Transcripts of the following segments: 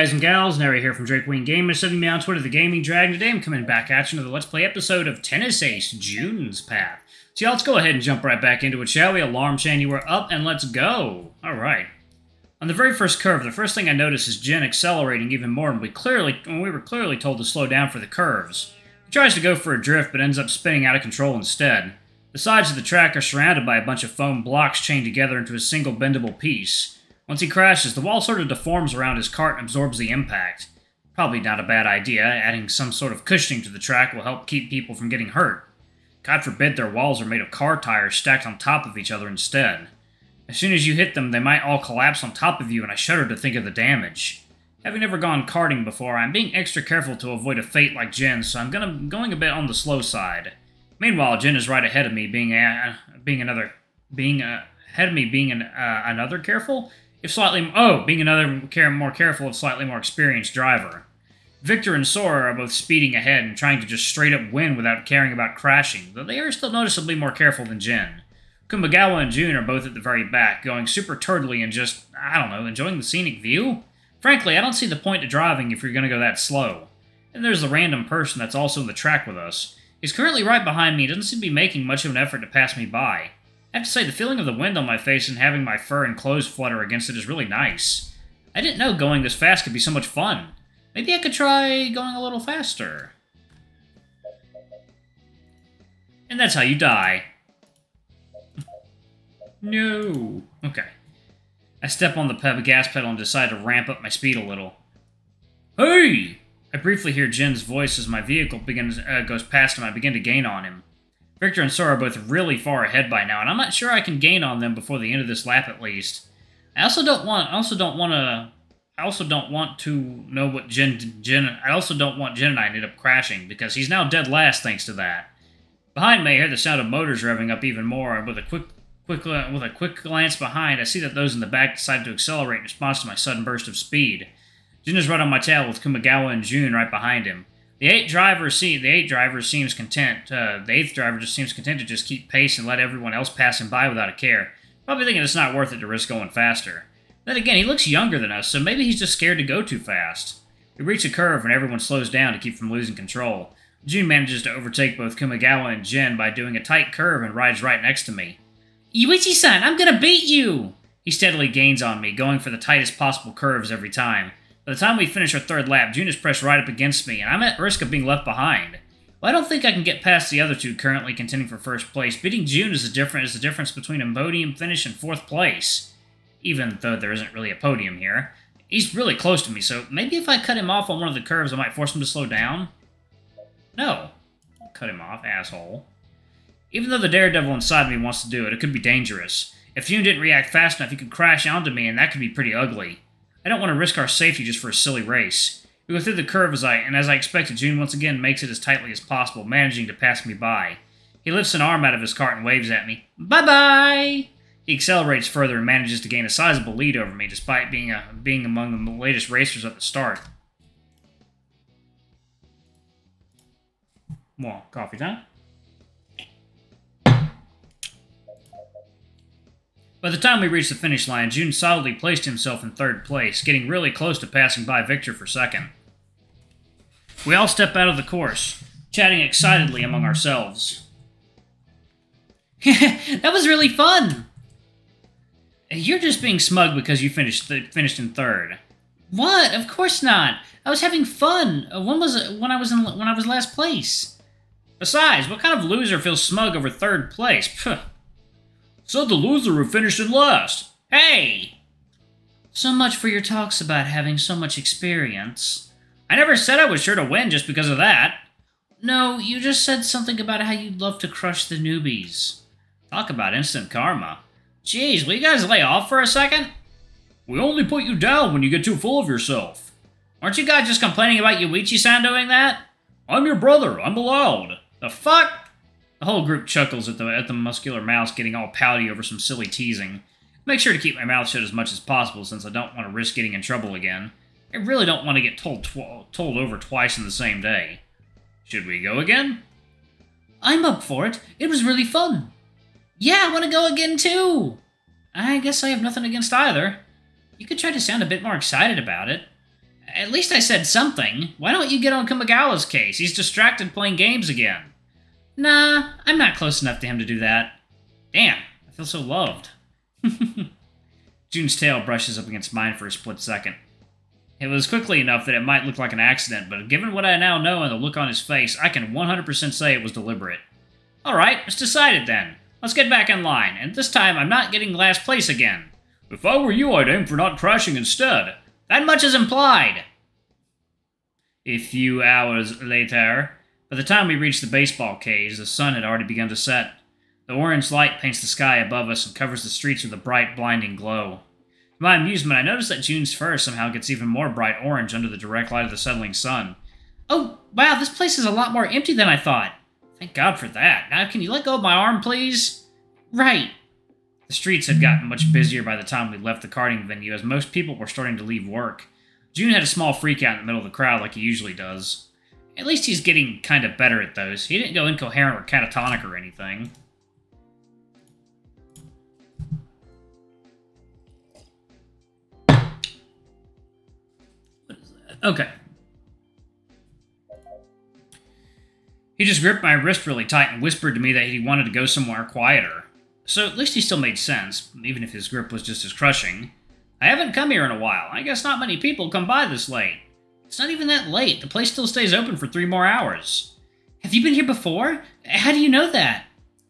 guys and gals, Nary here from Drake Wing Gaming, sending me on Twitter, The Gaming Dragon. Today I'm coming back at you with the Let's Play episode of Tennis Ace, June's Path. So y'all, let's go ahead and jump right back into it, shall we? Alarm chain, you are up, and let's go! Alright. On the very first curve, the first thing I notice is Jen accelerating even more, and we were clearly told to slow down for the curves. He tries to go for a drift, but ends up spinning out of control instead. The sides of the track are surrounded by a bunch of foam blocks chained together into a single bendable piece. Once he crashes, the wall sort of deforms around his cart and absorbs the impact. Probably not a bad idea. Adding some sort of cushioning to the track will help keep people from getting hurt. God forbid their walls are made of car tires stacked on top of each other instead. As soon as you hit them, they might all collapse on top of you, and I shudder to think of the damage. Having never gone karting before, I'm being extra careful to avoid a fate like Jen, so I'm going a bit on the slow side. Meanwhile, Jen is right ahead of me, being another careful? Being another more careful if slightly more experienced driver. Victor and Sora are both speeding ahead and trying to just straight up win without caring about crashing, though they are still noticeably more careful than Jen. Kumagawa and June are both at the very back, going super turdily and just, enjoying the scenic view? Frankly, I don't see the point to driving if you're going to go that slow. And there's the random person that's also in the track with us. He's currently right behind me and doesn't seem to be making much of an effort to pass me by. I have to say, the feeling of the wind on my face and having my fur and clothes flutter against it is really nice. I didn't know going this fast could be so much fun. Maybe I could try going a little faster. And that's how you die. No. Okay. I step on the gas pedal and decide to ramp up my speed a little. Hey! I briefly hear Jen's voice as my vehicle goes past him. I begin to gain on him. Victor and Sora are both really far ahead by now, and I'm not sure I can gain on them before the end of this lap at least. I also don't want to know what Jen and I ended up crashing, because he's now dead last thanks to that. Behind me, I hear the sound of motors revving up even more, and with a quick glance behind, I see that those in the back decided to accelerate in response to my sudden burst of speed. Jen is right on my tail with Kumagawa and June right behind him. The eighth driver seems content. The eighth driver just seems content to just keep pace and let everyone else pass him by without a care. Probably thinking it's not worth it to risk going faster. Then again, he looks younger than us, so maybe he's just scared to go too fast. We reach a curve and everyone slows down to keep from losing control. June manages to overtake both Kumagawa and Jen by doing a tight curve and rides right next to me. Yuichi-san, I'm gonna beat you! He steadily gains on me, going for the tightest possible curves every time. By the time we finish our third lap, June is pressed right up against me, and I'm at risk of being left behind. Well, I don't think I can get past the other two currently contending for first place. Beating June is the difference between a podium finish and fourth place. Even though there isn't really a podium here. He's really close to me, so maybe if I cut him off on one of the curves, I might force him to slow down? No. Cut him off, asshole. Even though the daredevil inside me wants to do it, it could be dangerous. If June didn't react fast enough, he could crash onto me, and that could be pretty ugly. I don't want to risk our safety just for a silly race. We go through the curve as I expected, June once again makes it as tightly as possible, managing to pass me by. He lifts an arm out of his cart and waves at me. Bye-bye! He accelerates further and manages to gain a sizable lead over me, despite being among the latest racers at the start. Well, coffee time? By the time we reached the finish line, June solidly placed himself in third place, getting really close to passing by Victor for second. We all step out of the course, chatting excitedly among ourselves. That was really fun! You're just being smug because you finished in third. What? Of course not. I was having fun. When I was last place. Besides, what kind of loser feels smug over third place? Pfft. Said the loser who finished in last. Hey! So much for your talks about having so much experience. I never said I was sure to win just because of that. No, you just said something about how you'd love to crush the newbies. Talk about instant karma. Jeez, will you guys lay off for a second? We only put you down when you get too full of yourself. Aren't you guys just complaining about Yuichi-san doing that? I'm your brother. I'm allowed. The fuck? The whole group chuckles at the muscular mouse getting all pouty over some silly teasing. Make sure to keep my mouth shut as much as possible since I don't want to risk getting in trouble again. I really don't want to get told over twice in the same day. Should we go again? I'm up for it. It was really fun. Yeah, I want to go again too. I guess I have nothing against either. You could try to sound a bit more excited about it. At least I said something. Why don't you get on Kamigawa's case? He's distracted playing games again. Nah, I'm not close enough to him to do that. Damn, I feel so loved. June's tail brushes up against mine for a split second. It was quickly enough that it might look like an accident, but given what I now know and the look on his face, I can 100% say it was deliberate. Alright, it's decided then. Let's get back in line, and this time I'm not getting last place again. If I were you, I'd aim for not crashing instead. That much is implied. A few hours later, by the time we reached the baseball cage, the sun had already begun to set. The orange light paints the sky above us and covers the streets with a bright, blinding glow. To my amusement, I noticed that June's fur somehow gets even more bright orange under the direct light of the settling sun. Oh, wow, this place is a lot more empty than I thought. Thank God for that. Now, can you let go of my arm, please? Right. The streets had gotten much busier by the time we left the karting venue, as most people were starting to leave work. June had a small freak-out in the middle of the crowd like he usually does. At least he's getting kind of better at those. He didn't go incoherent or catatonic or anything. What is that? Okay. He just gripped my wrist really tight and whispered to me that he wanted to go somewhere quieter. So at least he still made sense, even if his grip was just as crushing. I haven't come here in a while. I guess not many people come by this late. It's not even that late. The place still stays open for 3 more hours. Have you been here before? How do you know that?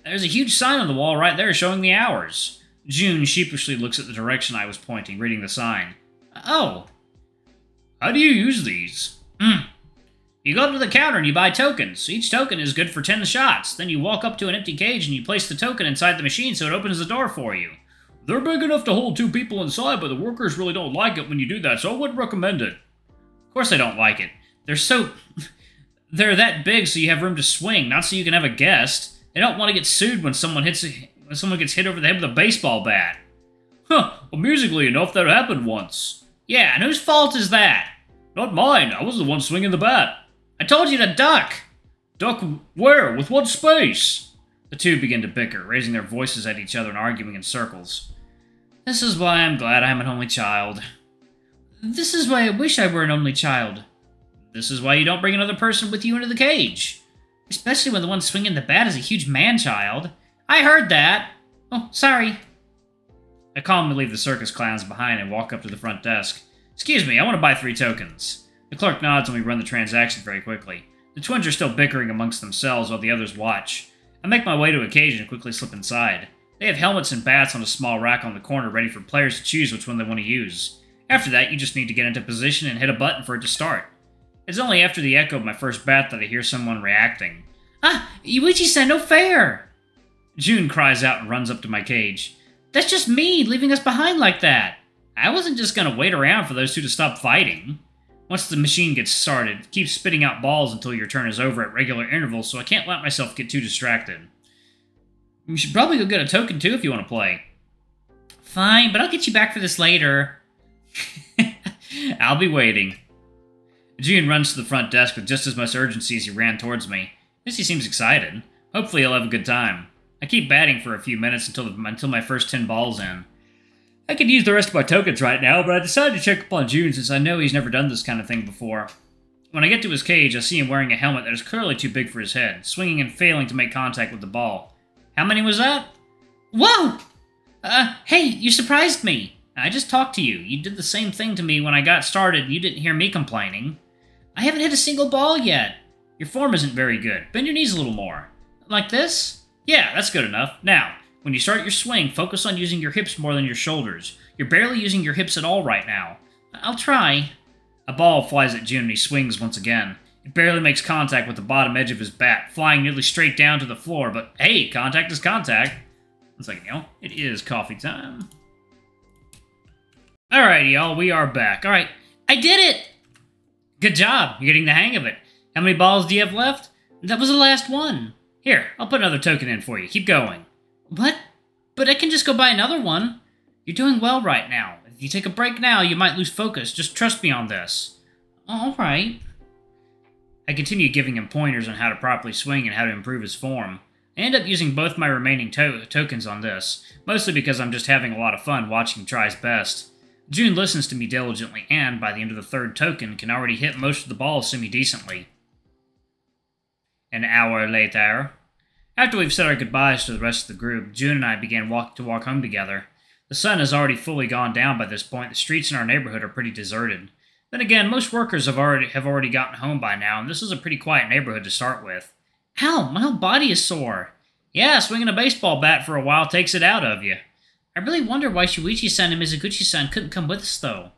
There's a huge sign on the wall right there showing the hours. June sheepishly looks at the direction I was pointing, reading the sign. Oh. How do you use these? You go up to the counter and you buy tokens. Each token is good for 10 shots. Then you walk up to an empty cage and you place the token inside the machine so it opens the door for you. They're big enough to hold 2 people inside, but the workers really don't like it when you do that, so I wouldn't recommend it. Of course they don't like it. They're that big so you have room to swing, not so you can have a guest. They don't want to get sued when someone gets hit over the head with a baseball bat. Huh, amusingly enough, that happened once. Yeah, and whose fault is that? Not mine. I was the one swinging the bat. I told you to duck! Duck where? With what space? The two begin to bicker, raising their voices at each other and arguing in circles. This is why I'm glad I'm an only child. This is why I wish I were an only child. This is why you don't bring another person with you into the cage. Especially when the one swinging the bat is a huge man-child. I heard that! Oh, sorry. I calmly leave the circus clowns behind and walk up to the front desk. Excuse me, I want to buy 3 tokens. The clerk nods and we run the transaction very quickly. The twins are still bickering amongst themselves while the others watch. I make my way to a cage and quickly slip inside. They have helmets and bats on a small rack on the corner ready for players to choose which one they want to use. After that, you just need to get into position and hit a button for it to start. It's only after the echo of my first bat that I hear someone reacting. Ah, Yuichi-san, no fair! June cries out and runs up to my cage. That's just me, leaving us behind like that. I wasn't just gonna wait around for those two to stop fighting. Once the machine gets started, it keeps spitting out balls until your turn is over at regular intervals, so I can't let myself get too distracted. You should probably go get a token too if you want to play. Fine, but I'll get you back for this later. I'll be waiting. June runs to the front desk with just as much urgency as he ran towards me. He seems excited. Hopefully he'll have a good time. I keep batting for a few minutes until my first 10 balls in. I could use the rest of my tokens right now, but I decided to check up on June since I know he's never done this kind of thing before. When I get to his cage, I see him wearing a helmet that is clearly too big for his head, swinging and failing to make contact with the ball. How many was that? Whoa! Hey, you surprised me. I just talked to you. You did the same thing to me when I got started and you didn't hear me complaining. I haven't hit a single ball yet. Your form isn't very good. Bend your knees a little more. Like this? Yeah, that's good enough. Now, when you start your swing, focus on using your hips more than your shoulders. You're barely using your hips at all right now. I'll try. A ball flies at June and he swings once again. It barely makes contact with the bottom edge of his bat, flying nearly straight down to the floor, but hey, contact is contact. It's like, it is coffee time. Alright, y'all, we are back. Alright, I did it! Good job, you're getting the hang of it. How many balls do you have left? That was the last one. Here, I'll put another token in for you. Keep going. What? But I can just go buy another one. You're doing well right now. If you take a break now, you might lose focus. Just trust me on this. Alright. I continue giving him pointers on how to properly swing and how to improve his form. I end up using both my remaining tokens on this, mostly because I'm just having a lot of fun watching him try his best. June listens to me diligently and, by the end of the third token, can already hit most of the balls semi-decently. An hour later. After we've said our goodbyes to the rest of the group, June and I began to walk home together. The sun has already fully gone down by this point. The streets in our neighborhood are pretty deserted. Then again, most workers have already gotten home by now, and this is a pretty quiet neighborhood to start with. Ow, my whole body is sore. Yeah, swinging a baseball bat for a while takes it out of you. I really wonder why Shuichi-san and Mizuguchi-san couldn't come with us, though.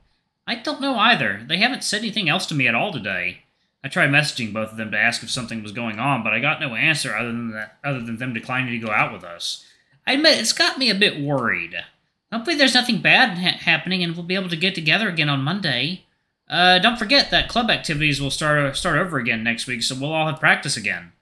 I don't know either. They haven't said anything else to me at all today. I tried messaging both of them to ask if something was going on, but I got no answer other than them declining to go out with us. I admit, it's got me a bit worried. Hopefully there's nothing bad happening and we'll be able to get together again on Monday. Don't forget that club activities will start over again next week, so we'll all have practice again.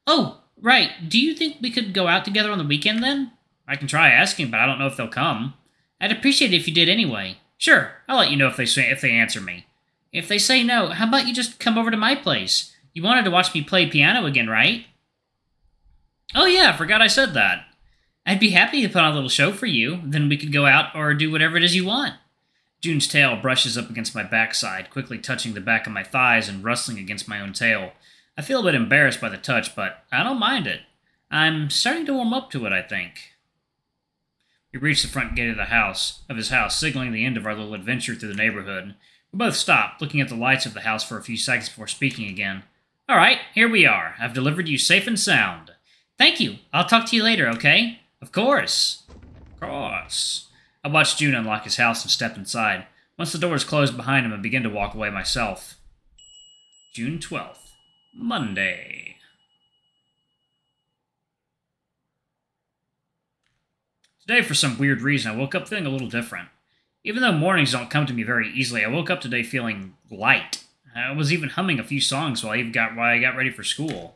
Oh, right. Do you think we could go out together on the weekend then? I can try asking, but I don't know if they'll come. I'd appreciate it if you did anyway. Sure, I'll let you know if they answer me. If they say no, how about you just come over to my place? You wanted to watch me play piano again, right? Oh yeah, I forgot I said that. I'd be happy to put on a little show for you, then we could go out or do whatever it is you want. June's tail brushes up against my backside, quickly touching the back of my thighs and rustling against my own tail. I feel a bit embarrassed by the touch, but I don't mind it. I'm starting to warm up to it, I think. We reached the front gate of his house, signaling the end of our little adventure through the neighborhood. We both stopped, looking at the lights of the house for a few seconds before speaking again. All right, here we are. I've delivered you safe and sound. Thank you. I'll talk to you later, okay? Of course. Of course. I watched June unlock his house and stepped inside. Once the doors closed behind him, I began to walk away myself. June 12th. Monday. Today, for some weird reason, I woke up feeling a little different. Even though mornings don't come to me very easily, I woke up today feeling light. I was even humming a few songs while I got ready for school.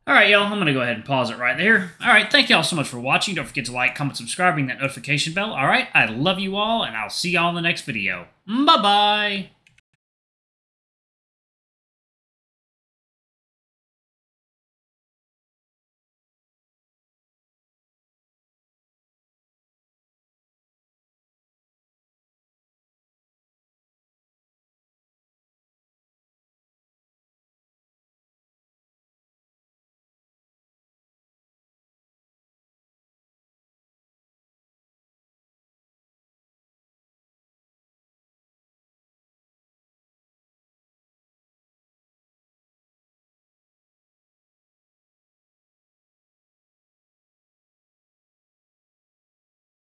Alright, y'all, I'm going to go ahead and pause it right there. Alright, thank y'all so much for watching. Don't forget to like, comment, subscribe, ring that notification bell. Alright, I love you all, and I'll see y'all in the next video. Bye-bye!